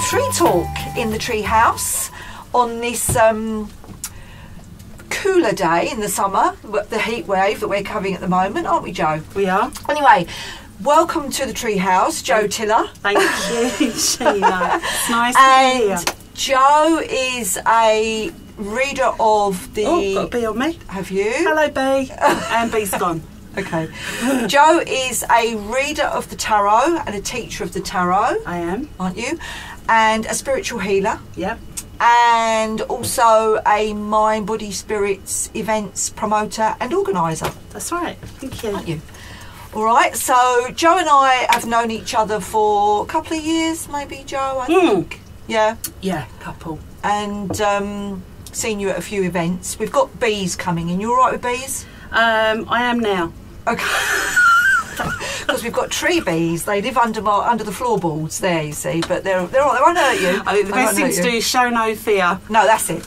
tree talk in the tree house on this cooler day in the summer, the heat wave that we're covering at the moment, aren't we, Jo? We are. Anyway, welcome to the tree house, Jo Tiller. Thank you, Sheena. It's nice to be here. Jo is a reader of the... Oh, got a bee on me. Have you? Hello, bee. And bee's gone. Okay. Jo is a reader of the tarot and a teacher of the tarot. I am. Aren't you? And a spiritual healer. Yep. And also a mind, body, spirits, events promoter and organiser. That's right. Thank you. Aren't you? All right. So Jo and I have known each other for a couple of years, maybe, Jo, I think. Yeah. Yeah, couple. And seen you at a few events. We've got bees coming in. You all right with bees? I am now. Okay. Because we've got tree bees. They live under the floorboards there, you see, but they're all right. They won't hurt you. I think the best thing to do is show no fear. No, that's it.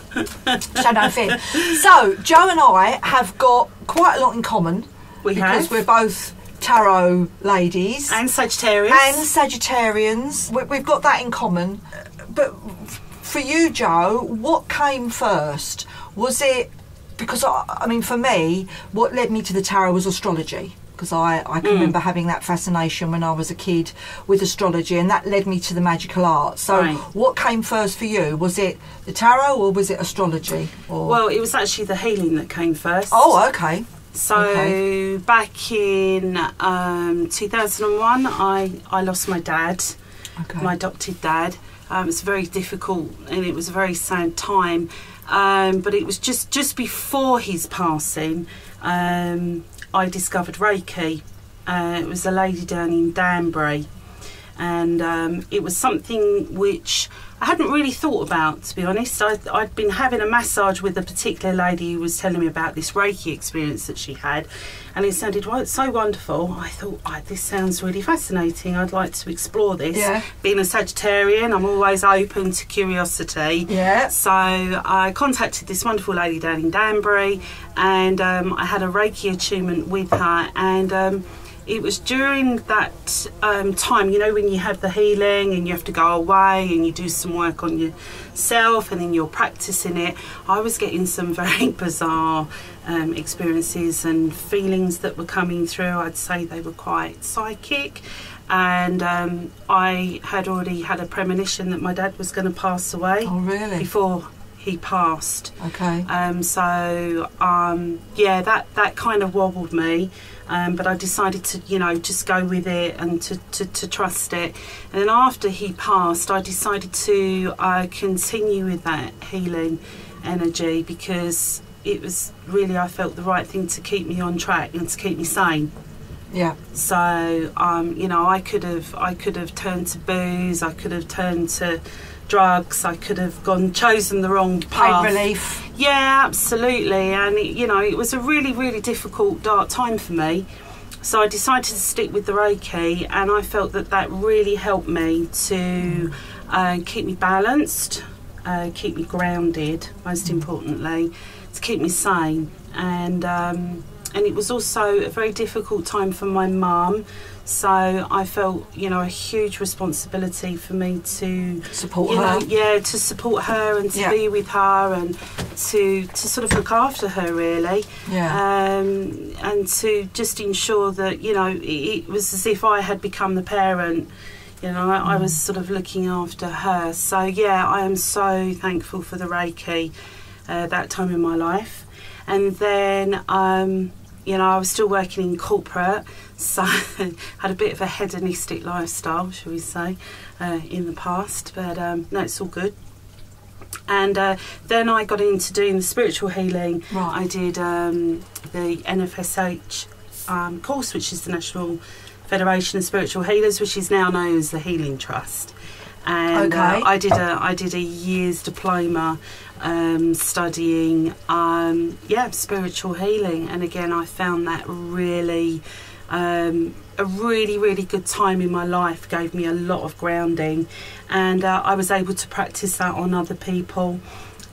Show no fear. So Jo and I have got quite a lot in common. Because we're both tarot ladies. And Sagittarius. And Sagittarians. We've got that in common. But for you, Jo, what came first? Was it... Because, I mean, for me, what led me to the tarot was astrology. Because I can remember having that fascination when I was a kid with astrology, and that led me to the magical arts. So what came first for you? Was it the tarot or was it astrology? Or... Well, it was actually the healing that came first. Oh, okay. So back in 2001, I lost my dad, my adopted dad. It was very difficult and it was a very sad time. But it was just before his passing, I discovered Reiki. It was a lady down in Danbury, and it was something which I hadn't really thought about, to be honest. I'd been having a massage with a particular lady who was telling me about this Reiki experience that she had, and it sounded so wonderful. I thought, this sounds really fascinating. I'd like to explore this. Yeah. Being a Sagittarian, I'm always open to curiosity. Yeah. So I contacted this wonderful lady down in Danbury, and I had a Reiki attunement with her, and it was during that time, you know, when you have the healing and you have to go away and you do some work on yourself and then you're practicing it. I was getting some very bizarre experiences and feelings that were coming through. I'd say they were quite psychic, and I had already had a premonition that my dad was going to pass away. Oh, really? Before he passed. Okay. Yeah, that kind of wobbled me. But I decided to, you know, just go with it and to trust it. And then after he passed, I decided to continue with that healing energy, because it was really, I felt, the right thing to keep me on track and to keep me sane. Yeah. So, you know, I could have turned to booze, I could have turned to drugs, I could have chosen the wrong path. Pain relief. Yeah, absolutely. And you know, it was a really, really difficult, dark time for me. So I decided to stick with the Reiki, and I felt that really helped me to keep me balanced, keep me grounded, most importantly, to keep me sane. And it was also a very difficult time for my mum. So I felt, you know, a huge responsibility for me to support her. Yeah, to support her and to be with her and to sort of look after her, really. Yeah. And to just ensure that, you know, it was as if I had become the parent. You know, I was sort of looking after her. So yeah, I am so thankful for the Reiki that time in my life. And then you know, I was still working in corporate, so had a bit of a hedonistic lifestyle, shall we say, in the past. But no, it's all good. And then I got into doing the spiritual healing. Right. I did the NFSH course, which is the National Federation of Spiritual Healers, which is now known as the Healing Trust. And I did a year's diploma studying spiritual healing, and again I found that really a really good time in my life. Gave me a lot of grounding, and I was able to practice that on other people.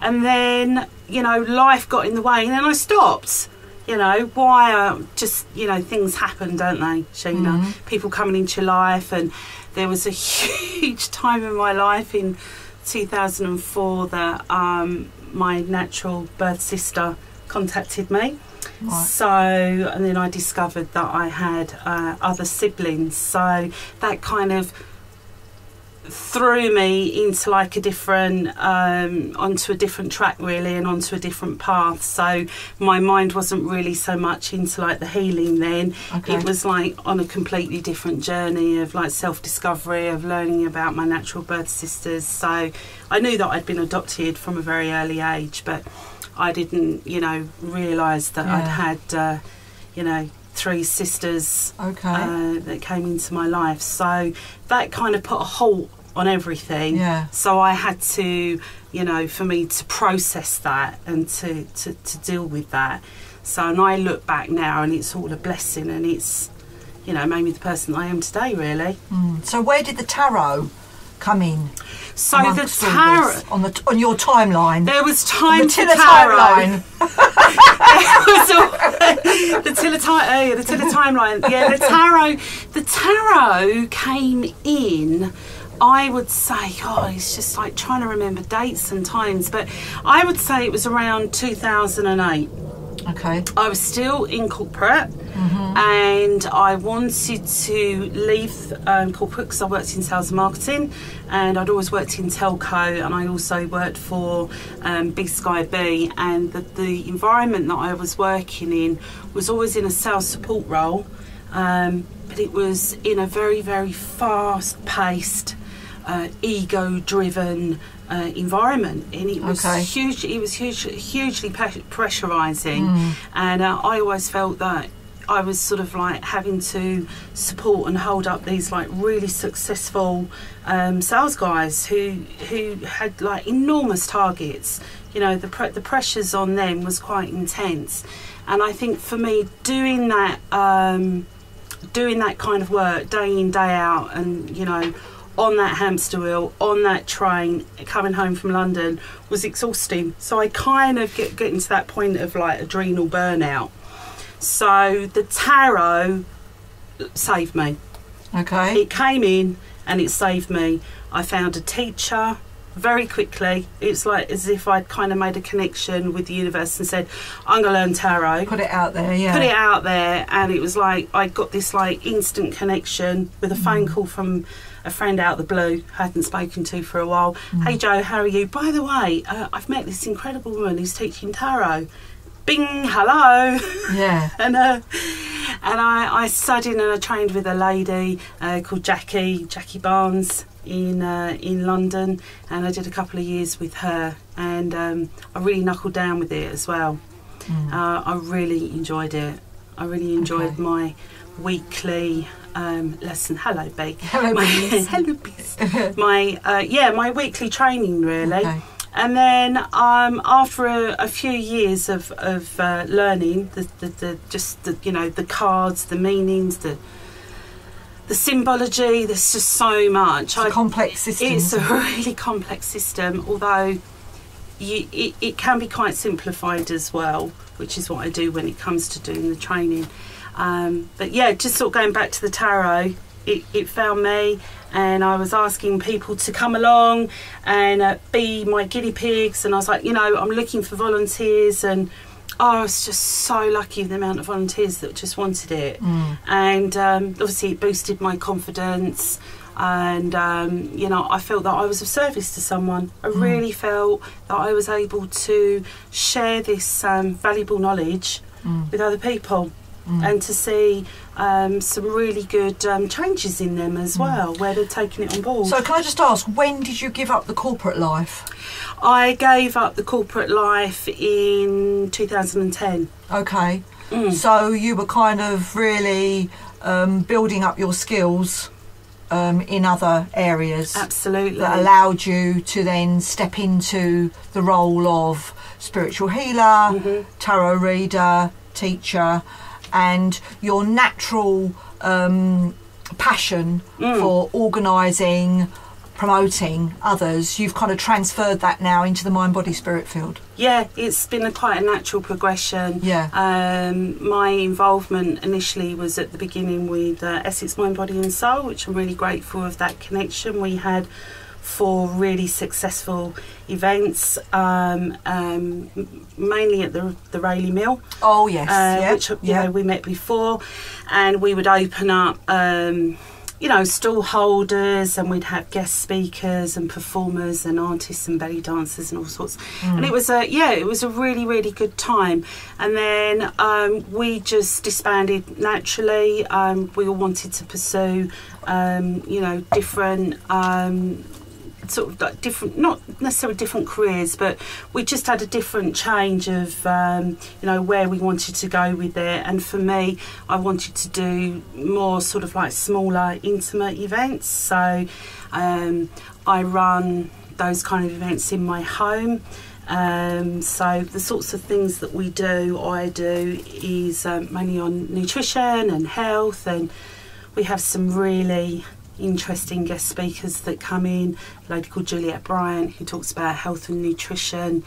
And then, you know, life got in the way, and then I stopped. You know, why? Just, you know, things happen, don't they, Sheena? People coming into your life, and there was a huge time in my life in 2004 that my natural birth sister contacted me. Right. So, and then I discovered that I had other siblings. So that kind of threw me into like a different, onto a different track really, and onto a different path. So my mind wasn't really so much into like the healing then. Okay. It was like on a completely different journey of like self-discovery, of learning about my natural birth sisters. So I knew that I'd been adopted from a very early age, but I didn't, you know, realise that I'd had, you know, 3 sisters that came into my life. So that kind of put a halt on everything. Yeah. So I had to, you know, for me to process that and to deal with that. So, and I look back now and it's all a blessing, and it's, you know, made me the person I am today, really. So where did the tarot come in? So the tarot on your timeline. There was time for tarot. The Tiller timeline. Yeah, the tarot came in. I would say, it's just like trying to remember dates and times, but I would say it was around 2008. Okay. I was still in corporate, and I wanted to leave corporate because I worked in sales and marketing, and I'd always worked in telco, and I also worked for Big Sky B, and the environment that I was working in was always in a sales support role, but it was in a very, very fast-paced, ego-driven environment, and it was huge. It was hugely pressurising, and I always felt that I was sort of like having to support and hold up these like really successful sales guys who had like enormous targets. You know, the pressures on them was quite intense, and I think for me doing that kind of work day in, day out, and you know, on that hamster wheel, on that train, coming home from London, was exhausting. So I kind of getting to that point of like adrenal burnout. So the tarot saved me. Okay. It came in and it saved me. I found a teacher very quickly. It's like as if I'd kind of made a connection with the universe and said, I'm going to learn tarot. Put it out there, yeah. Put it out there, and it was like I got this like instant connection with a phone call from a friend out of the blue I hadn't spoken to for a while. Hey Joe, how are you? By the way, I've met this incredible woman who's teaching tarot. Bing, hello. Yeah. and I studied and I trained with a lady called Jackie Barnes in London, and I did a couple of years with her, and I really knuckled down with it as well. I really enjoyed it. I really enjoyed my weekly lesson. Hello, B. Hello, B. Hello, B. My weekly training, really. Okay. And then after a few years of learning the cards, the meanings, the symbology, there's just so much. It's a complex system. It's a really complex system, although it can be quite simplified as well, which is what I do when it comes to doing the training. But yeah, just sort of going back to the tarot, it found me, and I was asking people to come along and be my guinea pigs, and I was like, you know, I'm looking for volunteers, and I was just so lucky with the amount of volunteers that just wanted it. And obviously it boosted my confidence, and you know, I felt that I was of service to someone. I really felt that I was able to share this valuable knowledge with other people, and to see some really good changes in them as well, where they're taking it on board. So can I just ask, when did you give up the corporate life? I gave up the corporate life in 2010. Okay. So you were kind of really building up your skills in other areas. Absolutely. That allowed you to then step into the role of spiritual healer, tarot reader, teacher, and your natural passion for organising promoting others, you've kind of transferred that now into the mind, body, spirit field. Yeah, it's been quite a natural progression. Yeah. My involvement initially was at the beginning with Essex Mind, Body and Soul, which I'm really grateful of that connection. We had 4 really successful events, mainly at the Rayleigh Mill. Oh yes, which you know, we met before, and we would open up you know, stall holders, and we'd have guest speakers and performers and artists and belly dancers and all sorts. And it was it was a really, really good time. And then we just disbanded naturally. We all wanted to pursue, you know, different sort of like different, not necessarily different careers, but we just had a different change of you know, where we wanted to go with it. And for me, I wanted to do more sort of like smaller, intimate events. So I run those kind of events in my home. So the sorts of things that I do is mainly on nutrition and health, and we have some really interesting guest speakers that come in. A lady called Juliette Bryant, who talks about health and nutrition,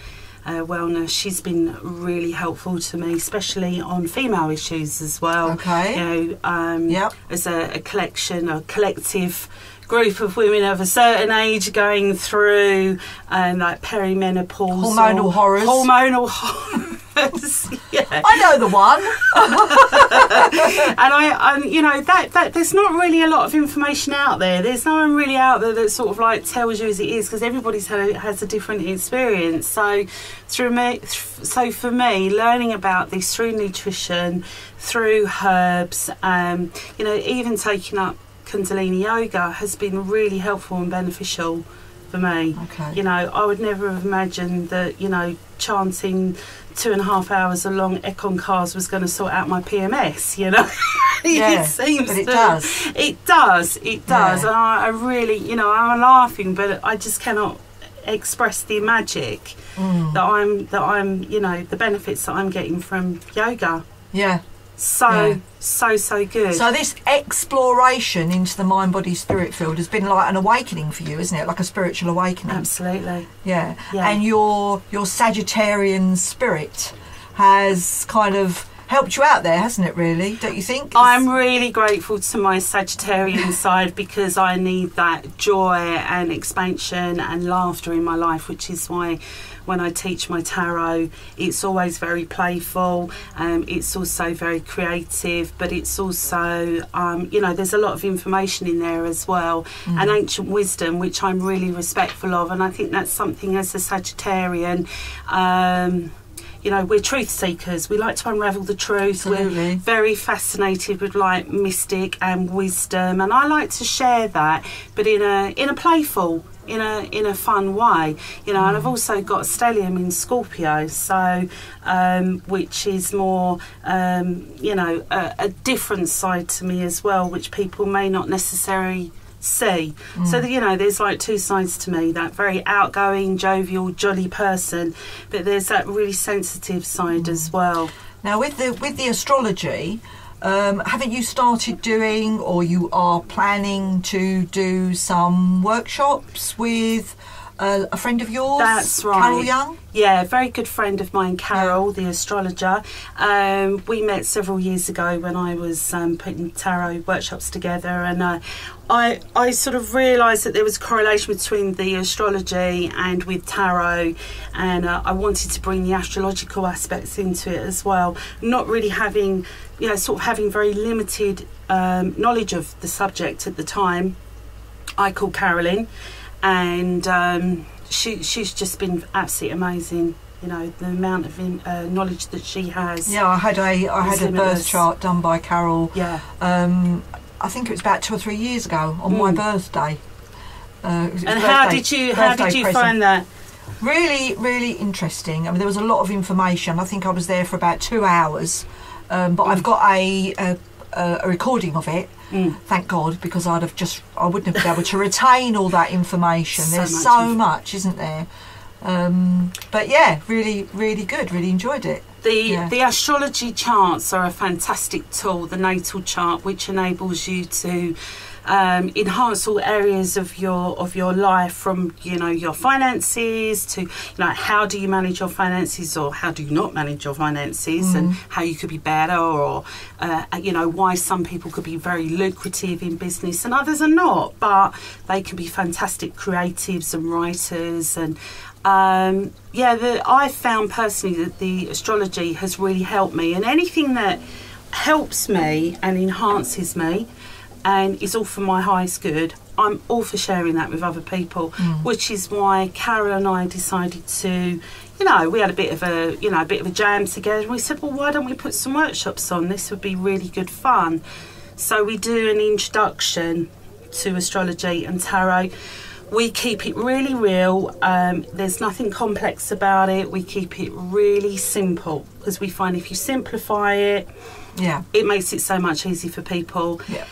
wellness. She's been really helpful to me, especially on female issues as well. Okay. You know, as a collective group of women of a certain age going through like perimenopause, hormonal horrors. Yeah. I know the one. And I you know, that there's not really a lot of information out there. There's no one really out there that sort of like tells you as it is, because everybody's has a different experience. So for me, learning about this through nutrition, through herbs, you know, even taking up Kundalini yoga has been really helpful and beneficial for me. Okay. You know, I would never have imagined that, you know, chanting 2.5 hours along Econ cars was going to sort out my PMS, you know. Yeah, it seems but it does. It does. Yeah. And I really, you know, I'm laughing, but I just cannot express the magic that I'm, you know, the benefits that I'm getting from yoga. Yeah. So good. So this exploration into the mind, body, spirit field has been like an awakening for you, isn't it? Like a spiritual awakening. Absolutely. Yeah. And your Sagittarian spirit has kind of helped you out there, hasn't it, really? Don't you think? I'm really grateful to my Sagittarian side, because I need that joy and expansion and laughter in my life, which is why when I teach my tarot, it's always very playful. It's also very creative, but it's also, you know, there's a lot of information in there as well, and ancient wisdom, which I'm really respectful of. And I think that's something as a Sagittarian, you know, we're truth seekers. We like to unravel the truth. Absolutely. We're very fascinated with like mystic and wisdom, and I like to share that, but in a playful, in a fun way, you know. And I've also got stellium in Scorpio, so which is more you know, a different side to me as well, which people may not necessarily see. So that, you know, there's like two sides to me: that very outgoing, jovial, jolly person, but there's that really sensitive side as well. Now with the astrology, haven't you started doing, or you are planning to do, some workshops with a friend of yours? That's right. Carol Young? Yeah, a very good friend of mine, Carol, the astrologer. We met several years ago when I was putting tarot workshops together, and I sort of realised that there was a correlation between the astrology and with tarot, and I wanted to bring the astrological aspects into it as well. Not really having, you know, sort of having very limited knowledge of the subject at the time. I called Carolyn, and she's just been absolutely amazing. You know, the amount of knowledge that she has. Yeah, I had a birth chart done by Carol. Yeah. I think it was about 2 or 3 years ago on my birthday. And how did you find that? Really, really interesting. I mean, there was a lot of information. I think I was there for about 2 hours, but I've got a recording of it. Thank God, because I wouldn't have been able to retain all that information. There's so much, isn't there? But yeah, really, really good. Really enjoyed it. The astrology charts are a fantastic tool, the natal chart, which enables you to enhance all areas of your life, from your finances to how do you manage your finances, or how do you not manage your finances, and how you could be better, or why some people could be very lucrative in business and others are not, but they can be fantastic creatives and writers. And I found personally that the astrology has really helped me, and anything that helps me and enhances me and is all for my highest good, I'm all for sharing that with other people, which is why Carol and I decided to, we had a bit of a jam together, and we said, well, why don't we put some workshops on? This would be really good fun. So we do an introduction to astrology and tarot. We keep it really real. There's nothing complex about it. We keep it really simple, because we find if you simplify it, it makes it so much easier for people. Yeah.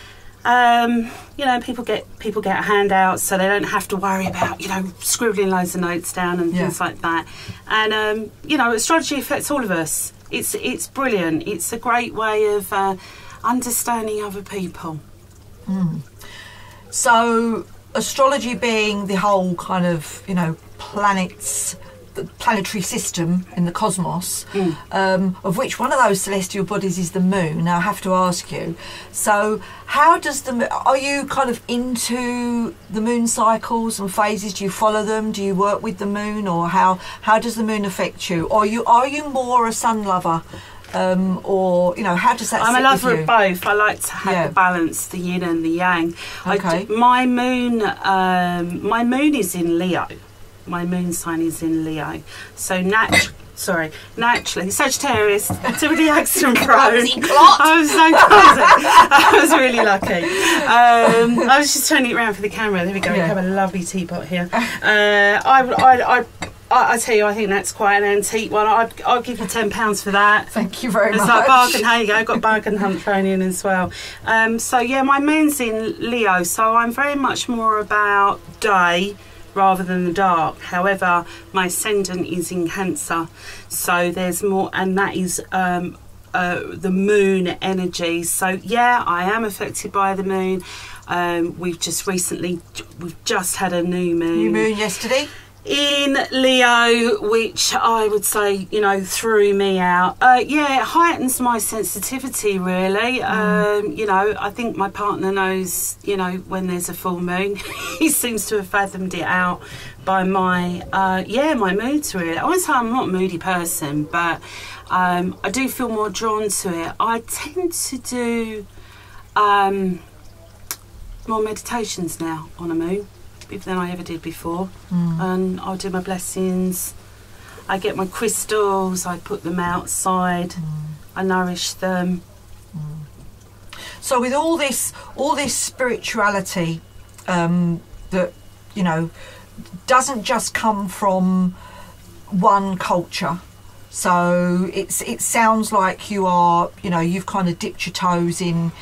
People get a handout, so they don't have to worry about scribbling loads of notes down and things like that. And astrology affects all of us. It's brilliant. It's a great way of understanding other people. So astrology being the whole kind of planets, the planetary system in the cosmos, of which one of those celestial bodies is the moon. Now I have to ask you, so how does are you kind of into the moon cycles and phases? Do you follow them? Do you work with the moon, or how does the moon affect you? Or are you more a sun lover? Or how does that? I'm a lover of both. I like to have the balance, the yin and the yang. Okay. My moon is in Leo. My moon sign is in Leo. So naturally, Sagittarius, to the accent prone. I was so clumsy. I was really lucky. I was just turning it around for the camera. There we go. We have a lovely teapot here. I tell you, I think that's quite an antique one. I'll give you £10 for that. Thank you very much. It's like bargain. There you go. I've got bargain hunt thrown in as well. My moon's in Leo, so I'm very much more about day rather than the dark. However, my ascendant is in Cancer, so there's more, and that is the moon energy. So I am affected by the moon. We've just had a new moon yesterday in Leo, which I would say, threw me out. It heightens my sensitivity, really. I think my partner knows, when there's a full moon. He seems to have fathomed it out by my moods, really. I wouldn't say I'm not a moody person, but I do feel more drawn to it. I tend to do more meditations now on a moon than I ever did before, and I'll do my blessings. I get my crystals, I put them outside, I nourish them. So with all this spirituality that doesn't just come from one culture. So it sounds like you are, you've kind of dipped your toes in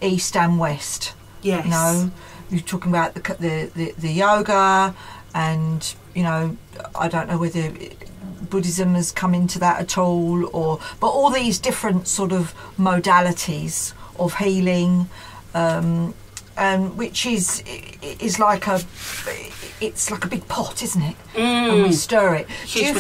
East and West. Yes. You're talking about the yoga, and I don't know whether Buddhism has come into that at all, but all these different sort of modalities of healing, and which is like it's like a big pot, isn't it? And we stir it. Do you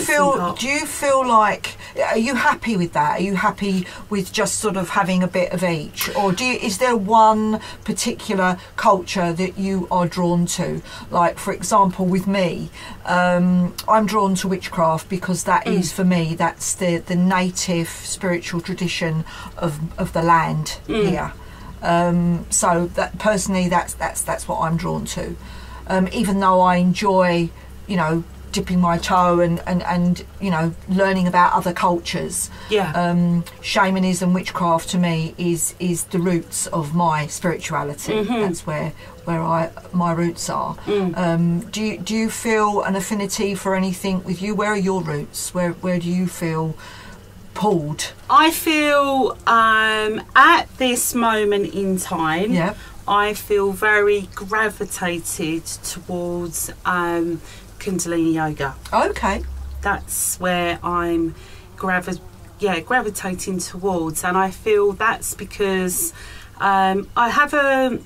feel like, are you happy with that? Are you happy with just sort of having a bit of each, or is there one particular culture that you are drawn to? Like, for example, with me, I'm drawn to witchcraft because that is, for me, that's the native spiritual tradition of the land here. So that personally, that's what I'm drawn to. Even though I enjoy, dipping my toe and learning about other cultures. Shamanism, witchcraft to me is the roots of my spirituality. That's where my roots are. Do you feel an affinity for anything with you? Where are your roots? Where do you feel pulled? I feel at this moment in time, I feel very gravitated towards Kundalini yoga. Okay. That's where I'm gravitating towards, and I feel that's because I have a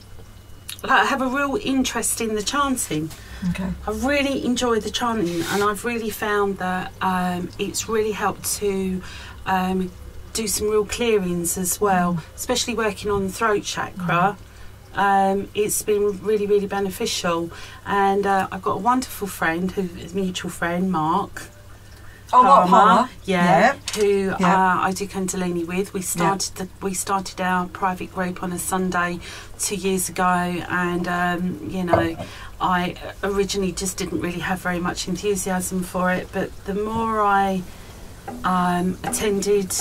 real interest in the chanting. Okay. I really enjoy the chanting, and I've really found that it's really helped to do some real clearings as well, especially working on the throat chakra. It's been really, really beneficial, and I've got a wonderful friend, who is a mutual friend, Mark. Oh, Mark Palmer. Who I do Kundalini with. We started our private group on a Sunday 2 years ago, and I originally just didn't really have very much enthusiasm for it, but the more I attended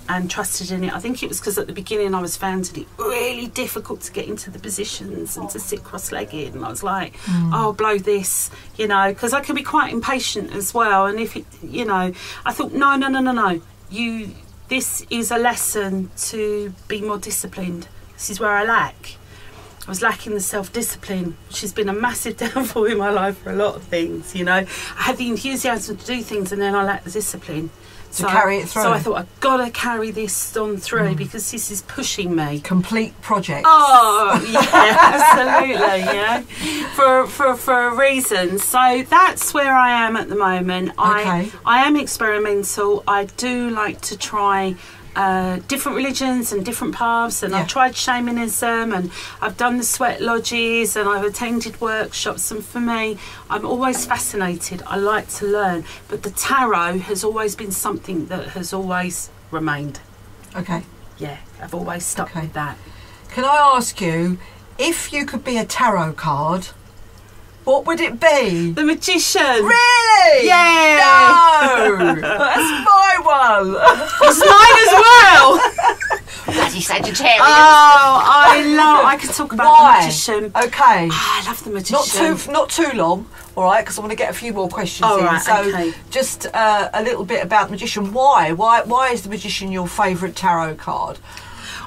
and trusted in it, I think it was because at the beginning I was finding it really difficult to get into the positions and to sit cross-legged, and I was like, oh, blow this, because I can be quite impatient as well, and if it, I thought, no, this is a lesson to be more disciplined. This is where I lack. I was lacking the self-discipline, which has been a massive downfall in my life for a lot of things, I had the enthusiasm to do things, and then I lacked the discipline. To carry it through. So I thought, I've got to carry this on through because this is pushing me. Complete project. Oh, yeah, absolutely, for a reason. So that's where I am at the moment. Okay. I am experimental. I do like to try different religions and different paths, and I've tried shamanism, and I've done the sweat lodges, and I've attended workshops, and for me, I'm always fascinated. I like to learn, but the tarot has always been something that has always remained. Okay. Yeah, I've always stuck with that. Can I ask you, if you could be a tarot card, what would it be? The Magician. Really? Yeah. No. That's my one. It's mine as well. Bloody Sagittarius. Oh, I could talk about the Magician. Okay. I love the Magician. Not too long, all right, because I want to get a few more questions in. Right, so okay. Just a little bit about the Magician. Why is the Magician your favourite tarot card?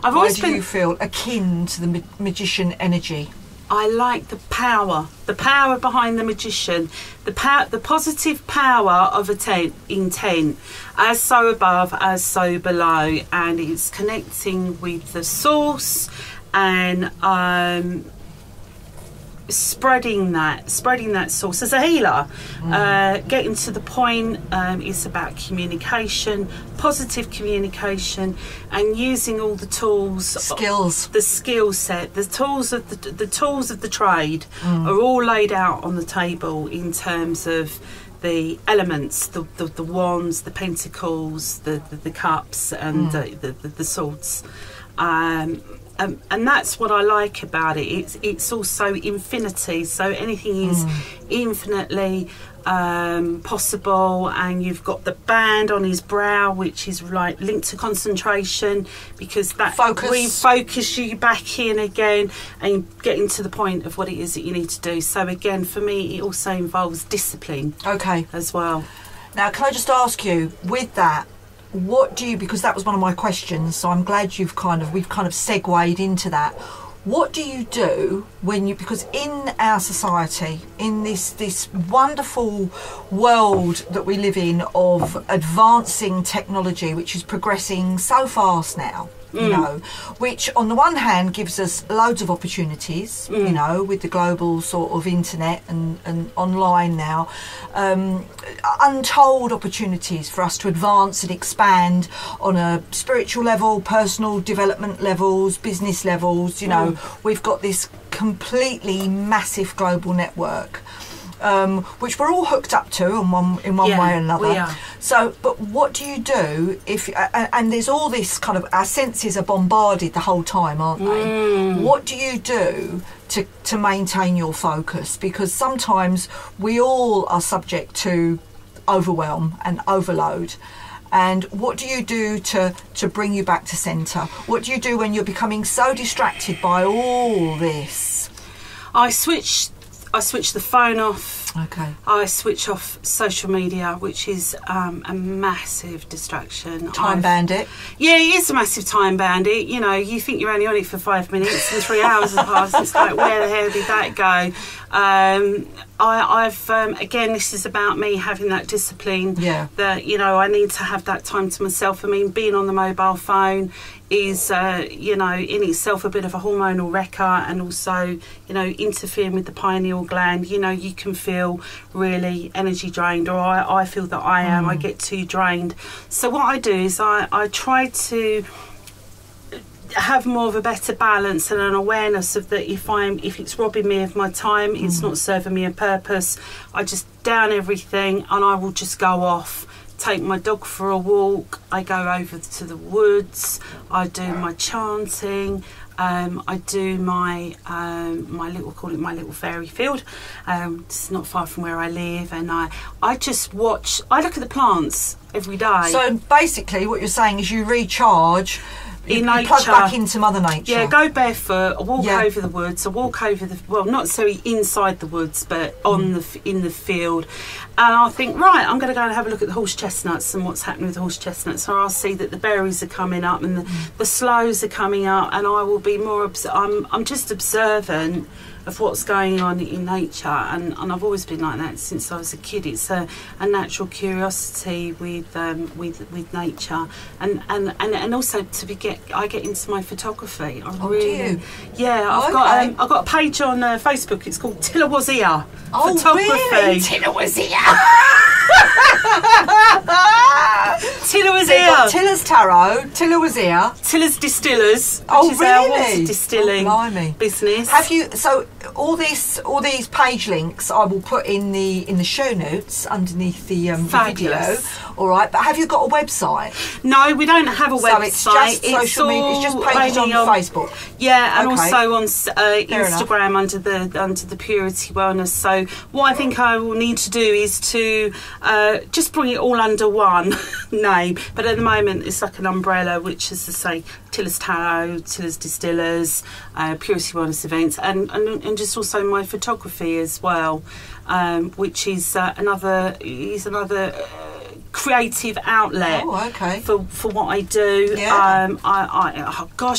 Why do you feel akin to the Magician energy? I like the power behind the Magician, the positive power of intent, as so above, as so below, and it's connecting with the source and spreading that source as a healer. Getting to the point, it's about communication, positive communication, and using all the tools, the skill set, the tools of the trade are all laid out on the table in terms of the elements, the wands, the pentacles, the cups, and the swords. And that's what I like about it. It's also infinity, so anything is infinitely possible. And you've got the band on his brow, which is like linked to concentration, because that refocus you back in again and getting to the point of what it is that you need to do. So again, for me, it also involves discipline. Okay. As well. Now, can I just ask you, with that, what do you, because that was one of my questions, so I'm glad we've kind of segued into that. What do you do when because in our society, in this wonderful world that we live in of advancing technology, which is progressing so fast now, which on the one hand gives us loads of opportunities, with the global sort of internet and online now, untold opportunities for us to advance and expand on a spiritual level, personal development levels, business levels. We've got this completely massive global network, which we're all hooked up to in one way or another. We are. So, but what do you do if, and there's all this kind of, our senses are bombarded the whole time, aren't they? What do you do to maintain your focus? Because sometimes we all are subject to overwhelm and overload. And what do you do to bring you back to centre? What do you do when you're becoming so distracted by all this? I switch the phone off Okay. I switch off social media, which is a massive distraction. Time bandit. Yeah, it is a massive time bandit. You know, you think you're only on it for 5 minutes and 3 hours have passed. It's like, where the hell did that go? I've again, this is about me having that discipline. Yeah. That, you know, I need to have that time to myself. I mean, being on the mobile phone is, you know, in itself a bit of a hormonal wrecker, and also, you know, interfering with the pineal gland. You know, you can feel really energy drained, or I feel that I am. I get too drained. So what I do is I try to have more of a better balance and an awareness of that if it's robbing me of my time, it's not serving me a purpose, I just down everything and I will just go off. Take my dog for a walk, I go over to the woods, I do my chanting, I do my my little fairy field. It's not far from where I live, and I just watch. I look at the plants every day. So basically, what you're saying is you recharge. You nature. plug back into Mother Nature. Yeah, go barefoot, walk over the woods, walk over the, well, not necessarily inside the woods, but in the field. And I'll think, right, I'm going to go and have a look at the horse chestnuts and what's happening with the horse chestnuts. Or I'll see that the berries are coming up and the sloes are coming up, and I will be more, I'm just observant of what's going on in nature, and I've always been like that since I was a kid. It's a natural curiosity with nature, and also I get into my photography. Do you? Yeah, I've got a page on Facebook. It's called Tilla Was Here Photography. Really? Tilla Was Here. Tilla Was So you've got Here. Tilla's Tarot, Tilla Was Here. Tilla's Distillers, which Oh, is our really? water distilling business. Have you? So all these page links I will put in the show notes underneath the video. All right, but have you got a website? No, we don't have a website. So it's just social media. It's just pages on Facebook. Yeah, and Okay. also on Fair Instagram under the Purity Wellness. So what I think I will need to do is to just bring it all under one name. But at the moment, it's like an umbrella, which is to say Tilla's Tarot, Tilla's Distillers, Purity Wellness Events, and just also my photography as well, which is another creative outlet for what I do. Yeah. I've got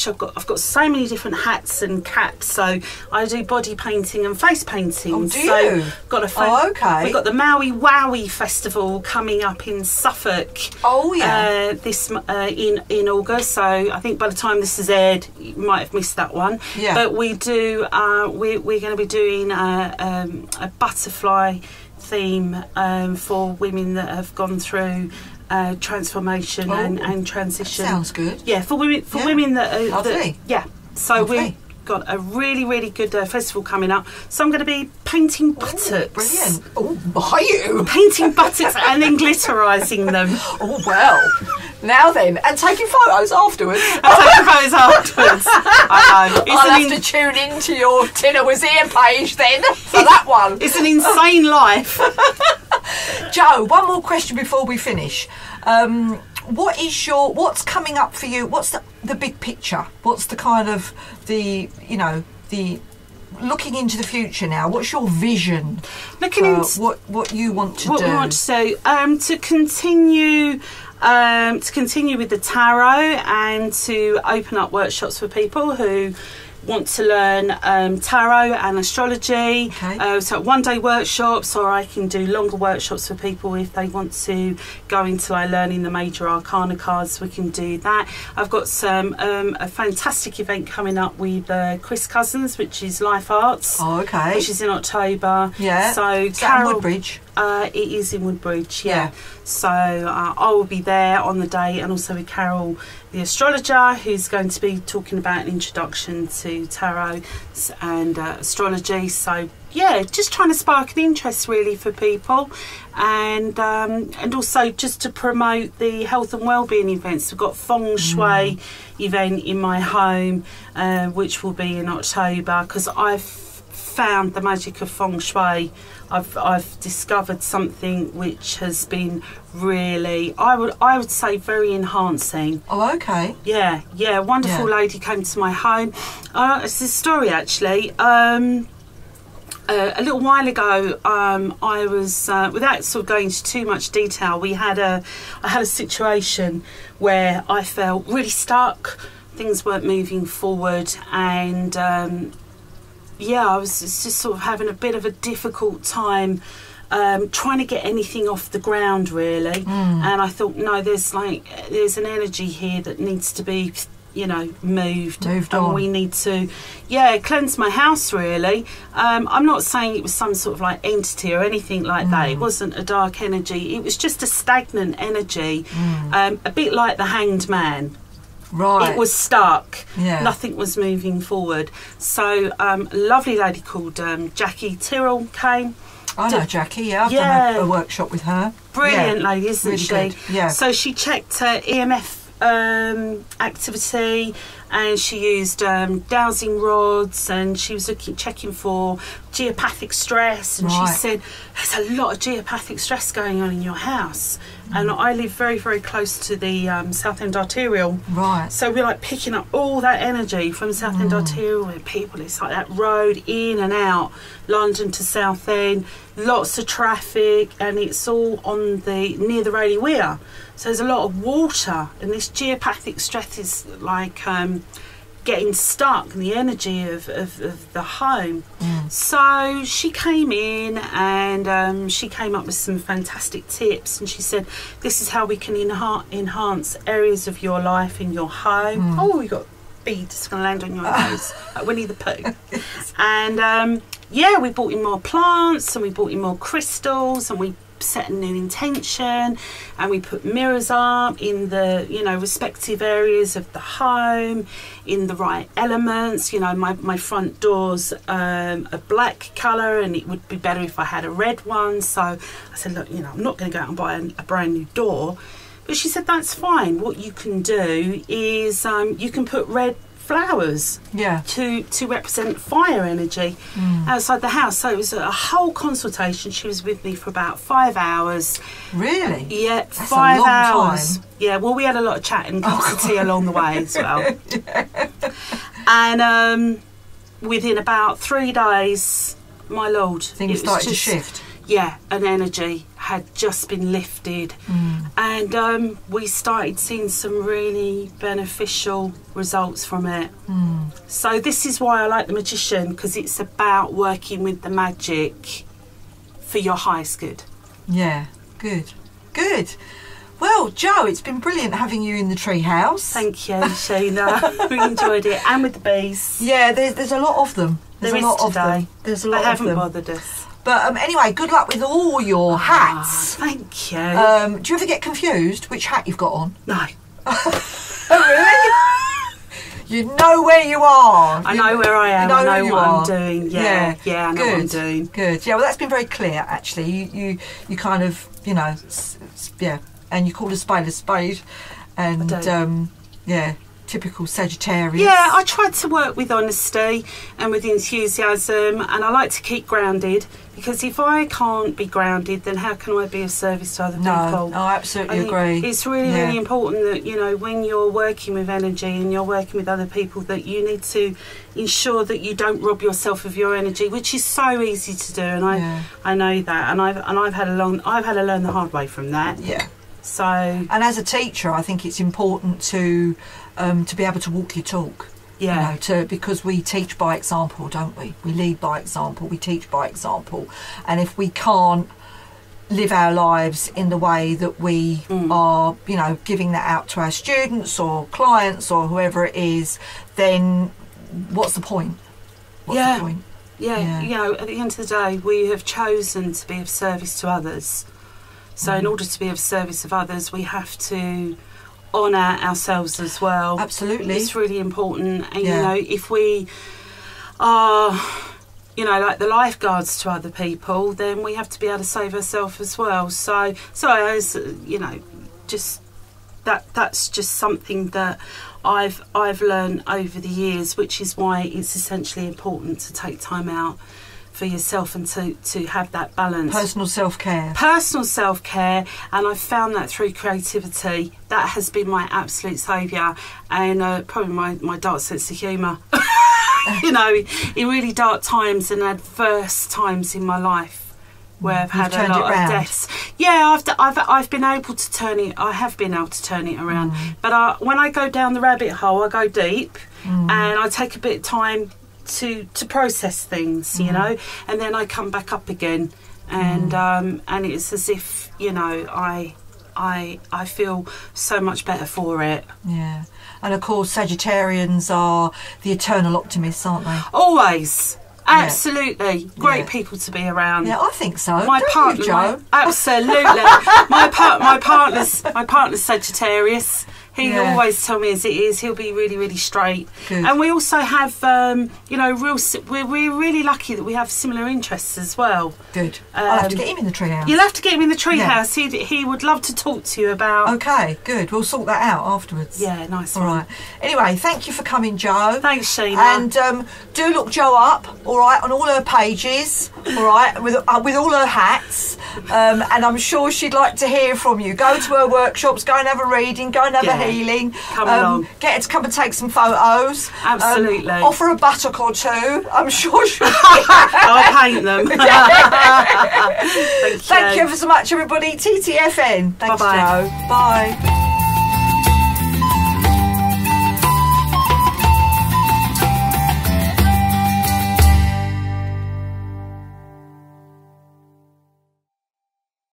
so many different hats and caps. So I do body painting and face painting. Oh, do you? We've got the Maui Wowie Festival coming up in Suffolk. Oh yeah. This in August. So I think by the time this is aired, you might have missed that one. Yeah. But we do. We're going to be doing a butterfly theme for women that have gone through transformation and transition. Sounds good. Yeah, for women that are Lovely. So Lovely. we've got a really good festival coming up. So I'm going to be painting buttocks. Brilliant. Oh, are you? Painting buttocks and then glitterising them. Oh well. Now then, and taking photos afterwards. I know. I'll have to tune into your Tilla Was Here page then for that one. It's an insane life. Joe, one more question before we finish. What's coming up for you? What's the big picture? What's the kind of the looking into the future now? What's your vision? Looking into what you want to do? What we want to do to continue with the tarot and to open up workshops for people who want to learn tarot and astrology. So one-day workshops, or I can do longer workshops for people if they want to go into learning the major arcana cards. We can do that. I've got a fantastic event coming up with Chris Cousins, which is Life Arts. Oh, okay. Which is in October. Yeah. So is that in Woodbridge? It is in Woodbridge, yeah. So I will be there on the day, and also with Carol, the astrologer, who's going to be talking about an introduction to tarot and astrology. So yeah, just trying to spark an interest really for people, and also just to promote the health and wellbeing events. We've got feng shui event in my home, which will be in October, because I've found the magic of feng shui. I've discovered something which has been really, I would say, very enhancing. Oh, okay. Yeah. Wonderful lady came to my home. It's a story actually. a little while ago, I was, without sort of going into too much detail, I had a situation where I felt really stuck. Things weren't moving forward, and I was just sort of having a bit of a difficult time trying to get anything off the ground, really. And I thought, no, there's an energy here that needs to be, moved on. And we need to cleanse my house, really. I'm not saying it was some sort of like entity or anything like that. It wasn't a dark energy, it was just a stagnant energy, a bit like the Hanged Man. Right. It was stuck. Yeah. Nothing was moving forward. So a lovely lady called Jackie Tyrrell came. I know Jackie, yeah. I've done a workshop with her. Brilliant lady, isn't really she? Good. Yeah. So she checked EMF activity, and she used dowsing rods, and she was checking for geopathic stress, and she said there's a lot of geopathic stress going on in your house. And I live very, very close to the Southend Arterial, so we're like picking up all that energy from Southend Arterial, where people, it's like that road in and out London to Southend, lots of traffic, and it's all on near the Rayleigh Weir. So there's a lot of water, and this geopathic stress is like getting stuck in the energy of the home. So she came in, and she came up with some fantastic tips, and she said, this is how we can enhance areas of your life in your home. Oh, we got beads going to land on your nose, like Winnie the Pooh. And we brought in more plants, and we brought in more crystals, and we set a new intention, and we put mirrors up in the respective areas of the home in the right elements. My front door's a black colour, and it would be better if I had a red one. So I said, look, I'm not going to go out and buy a brand new door. But she said, that's fine. What you can do is you can put red flowers to represent fire energy outside the house. So it was a whole consultation. She was with me for about 5 hours. Really? Yeah, that's 5 a long hours. Time. Yeah, well, we had a lot of chat and cups of tea along the way as well. And within about 3 days, my lord, things started to shift. Yeah, an energy had just been lifted, and we started seeing some really beneficial results from it. So this is why I like the magician, because it's about working with the magic for your highest good. Yeah, good. Well, Jo, it's been brilliant having you in the treehouse. Thank you, Sheena. We enjoyed it, and with the bees. Yeah, there's a lot of them. There's a lot today. There's a lot of them. They haven't bothered us. But anyway, good luck with all your hats. Thank you. Do you ever get confused which hat you've got on? No. Oh, really? You know where you are. I know where I am. I know what I'm doing. Yeah, I know what I'm doing. Good. Yeah, well, that's been very clear, actually. You kind of, and you call a spade, and typical Sagittarius. Yeah, I tried to work with honesty and with enthusiasm, and I like to keep grounded, because if I can't be grounded, then how can I be of service to other people? No, I absolutely agree. It's really, really important that, when you're working with energy and you're working with other people, that you need to ensure that you don't rob yourself of your energy, which is so easy to do, and I know that, and I've had to learn the hard way from that. Yeah. So, and as a teacher, I think it's important to be able to walk your talk. Yeah. Because we teach by example, don't we? We lead by example. We teach by example. And if we can't live our lives in the way that we are, giving that out to our students or clients or whoever it is, then what's the point? What's the point? Yeah. At the end of the day, we have chosen to be of service to others. So in order to be of service of others, we have to honour ourselves as well. Absolutely. It's really important. And, if we are, like the lifeguards to other people, then we have to be able to save ourselves as well. So as, just that's just something that I've learned over the years, which is why it's essentially important to take time out for yourself and to have that balance. Personal self-care. And I've found that through creativity. That has been my absolute saviour, and probably my dark sense of humour. you know, in really dark times and adverse times in my life where I've had a lot of deaths. Yeah, I've been able to turn it. I have been able to turn it around. But when I go down the rabbit hole, I go deep, and I take a bit of time to process things, you know, and then I come back up again, and it's as if, you know, I feel so much better for it. Yeah. And of course, Sagittarians are the eternal optimists, aren't they? Always. Absolutely. Great people to be around. Yeah, I think so. My partner, Joe? Absolutely. my partner's Sagittarius. He always tell me as it is. He'll be really, really straight. Good. And we also have, you know, we're really lucky that we have similar interests as well. Good. I'll have to get him in the treehouse. You'll have to get him in the treehouse. He would love to talk to you about. Okay, good. We'll sort that out afterwards. Yeah, nice. All right. Anyway, thank you for coming, Joe. Thanks, Sheena. And do look Jo up, all right, on all her pages, all right, with all her hats. And I'm sure she'd like to hear from you. Go to her workshops. Go and have a reading. Go and have a healing. Come along. Get her to come and take some photos. Absolutely. Offer a buttock or two. I'm sure she'll I'll paint them. Thank you ever so much, everybody. TTFN. Thanks, Bye-bye. Joe. Bye.